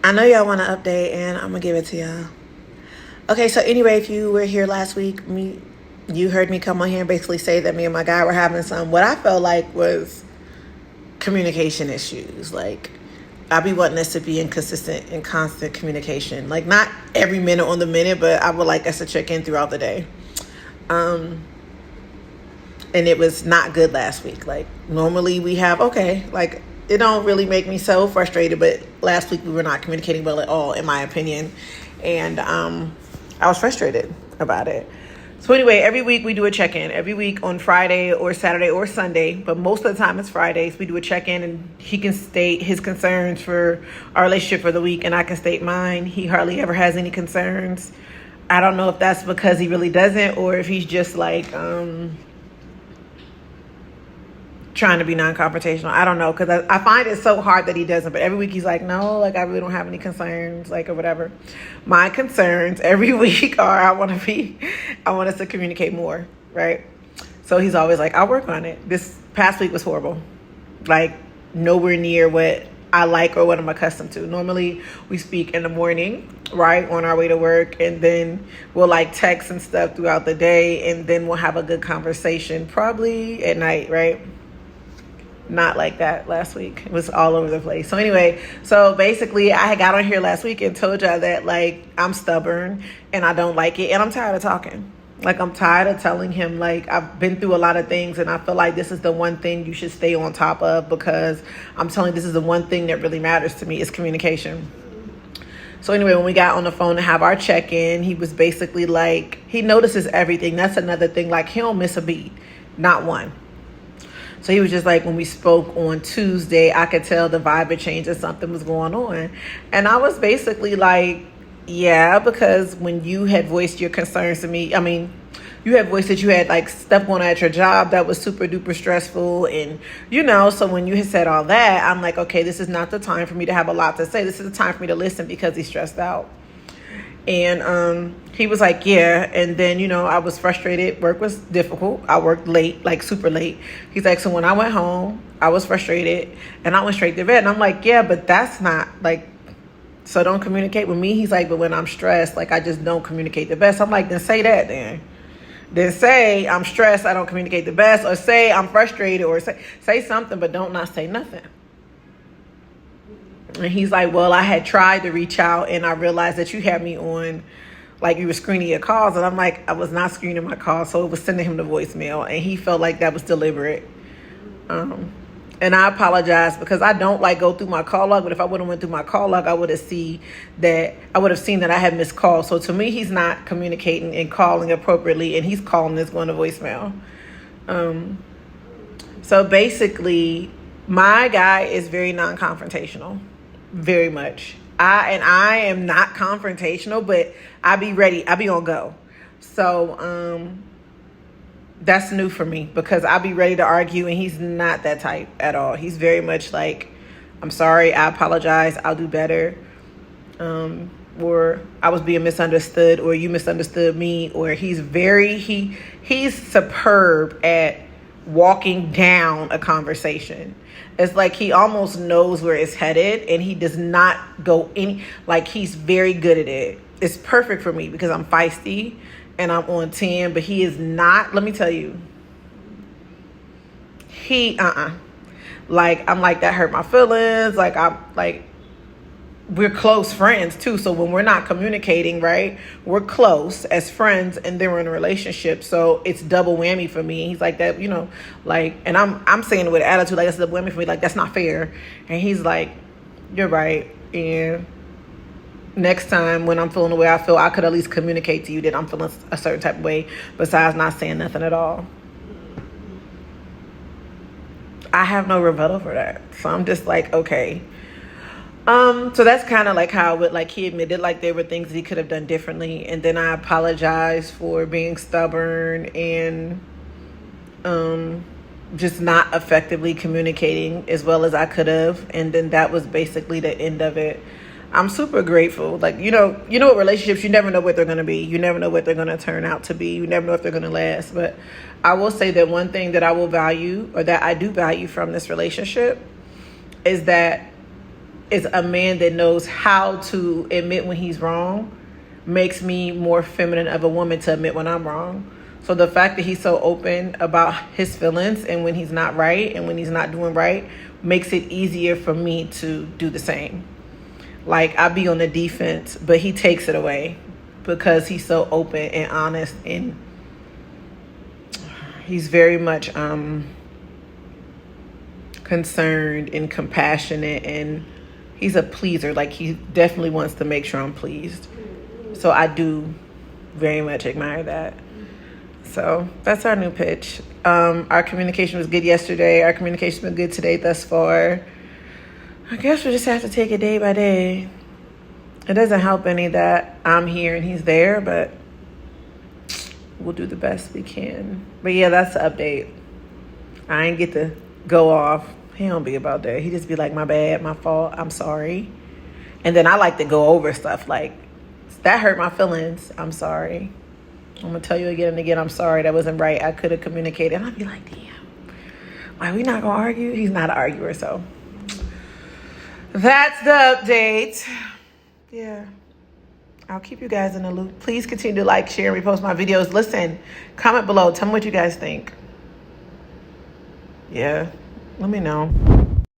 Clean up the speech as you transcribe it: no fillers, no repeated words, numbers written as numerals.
I know y'all want an update, and I'm gonna give it to y'all. Okay, so anyway, if you were here last week, you heard me come on here and basically say that me and my guy were having some what I felt like was communication issues. Like, I be wanting us to be in consistent and constant communication. Like, not every minute on the minute, but I would like us to check in throughout the day. And it was not good last week. Like, normally we have, okay, like, it don't really make me so frustrated, but last week we were not communicating well at all, in my opinion. And I was frustrated about it. So anyway, every week we do a check-in. Every week on Friday or Saturday or Sunday, but most of the time it's Fridays, we do a check-in, and he can state his concerns for our relationship for the week, and I can state mine. He hardly ever has any concerns. I don't know if that's because he really doesn't, or if he's just like trying to be non-confrontational. I don't know, because I find it so hard that he doesn't, but every week he's like, no, like, I really don't have any concerns, like, or whatever. My concerns every week are I want us to communicate more, right? So he's always like, I'll work on it. This past week was horrible, like nowhere near what I like or what I'm accustomed to. Normally we speak in the morning, right, on our way to work, and then we'll like text and stuff throughout the day, and then we'll have a good conversation probably at night, right? Not like that last week. It was all over the place. So anyway, so basically I had got on here last week and told y'all that, like, I'm stubborn and I don't like it, and I'm tired of talking. Like, I'm tired of telling him, like, I've been through a lot of things, and I feel like this is the one thing you should stay on top of, because I'm telling you, this is the one thing that really matters to me is communication. So anyway, when we got on the phone to have our check-in, he was basically like, he notices everything. That's another thing. Like, he don't miss a beat, not one. So he was just like, when we spoke on Tuesday, I could tell the vibe had changed and something was going on. And I was basically like, yeah, because when you had voiced your concerns to me, I mean, you had voiced that you had like stuff going on at your job that was super duper stressful. And, so when you had said all that, I'm like, okay, this is not the time for me to have a lot to say. This is the time for me to listen, because he's stressed out. And he was like, yeah. And then, I was frustrated. Work was difficult. I worked late, like super late. He's like, so when I went home, I was frustrated and I went straight to bed. And I'm like, yeah, but that's not like, so don't communicate with me. He's like, but when I'm stressed, like, I just don't communicate the best. I'm like, then say that then. Then say I'm stressed, I don't communicate the best, or say I'm frustrated, or say something, but don't not say nothing. And he's like, well, I had tried to reach out, and I realized that you had me on, like, you were screening your calls. And I'm like, I was not screening my calls, so it was sending him the voicemail. And he felt like that was deliberate. And I apologize, because I don't like go through my call log. But if I would have went through my call log, I would have seen that I had missed calls. So to me, he's not communicating and calling appropriately, and he's calling this going to voicemail. So basically, my guy is very non-confrontational. Very much. I am not confrontational, but I be ready. I be on go. So that's new for me, because I be ready to argue, and he's not that type at all. He's very much like, I'm sorry, I apologize, I'll do better. Or I was being misunderstood, or you misunderstood me, or he's superb at walking down a conversation. It's like he almost knows where it's headed, and he does not go like, he's very good at it. It's perfect for me, because I'm feisty and I'm on 10, but he is not. Let me tell you, like, I'm like, that hurt my feelings. Like, I'm like, we're close friends too. So when we're not communicating, right, we're close as friends, and then we're in a relationship. So it's double whammy for me. He's like that, like, and I'm saying it with attitude, like, that's double whammy for me. Like, that's not fair. And he's like, you're right. And next time when I'm feeling the way I feel, I could at least communicate to you that I'm feeling a certain type of way, besides not saying nothing at all. I have no rebuttal for that. So I'm just like, okay. So that's kind of like how he admitted, like, there were things that he could have done differently. And then I apologized for being stubborn and just not effectively communicating as well as I could have. And then that was basically the end of it. I'm super grateful. Like, what relationships, you never know what they're going to be. You never know what they're going to turn out to be. You never know if they're going to last. But I will say that one thing that I will value, or that I do value from this relationship, is that is a man that knows how to admit when he's wrong makes me more feminine of a woman to admit when I'm wrong. So the fact that he's so open about his feelings and when he's not right and when he's not doing right makes it easier for me to do the same. Like, I be on the defense, but he takes it away because he's so open and honest, and he's very much concerned and compassionate, and he's a pleaser. Like, he definitely wants to make sure I'm pleased. So I do very much admire that. So that's our new pitch. Our communication was good yesterday. Our communication's been good today thus far. I guess we just have to take it day by day. It doesn't help any that I'm here and he's there, but we'll do the best we can. But yeah, that's the update. I ain't get to go off. He don't be about that. He just be like, my bad, my fault, I'm sorry. And then I like to go over stuff like, that hurt my feelings, I'm sorry. I'm going to tell you again and again, I'm sorry, that wasn't right. I could have communicated. And I'd be like, damn, why we not going to argue? He's not an arguer, so. That's the update. Yeah. I'll keep you guys in the loop. Please continue to like, share, and repost my videos. Listen, comment below. Tell me what you guys think. Yeah. Let me know.